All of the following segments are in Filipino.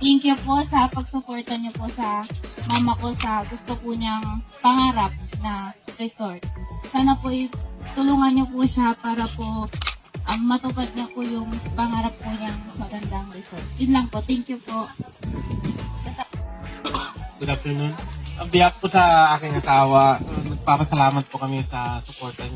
Thank you po sa pagsuporta niyo po sa mama ko sa gusto po niyang pangarap na resort. Sana po tulungan niyo po siya para po ang matupad niya po yung pangarap po niyang magandang resort. Yun lang po. Thank you po. Good afternoon. Ang biyak po sa aking asawa, nagpapasalamat po kami sa suporta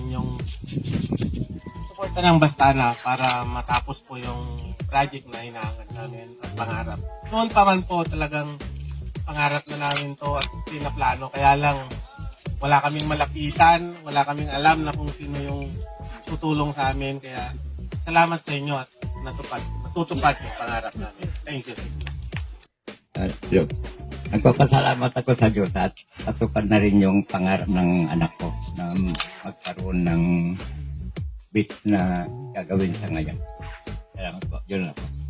ng Bastana para matapos po yung project na hinahangat namin at pangarap. Noon pa man po talagang pangarap na namin to at pinaplano. Kaya lang wala kaming malapitan, wala kaming alam na kung sino yung tutulong sa amin. Kaya salamat sa inyo at natutupad yung pangarap namin. Thank you. Yun. Nagpapasalamat ako sa Diyos at natupad na rin yung pangarap ng anak ko na magkaroon ng beach na gagawin sa ngayon. Salamat po. Yun lang po.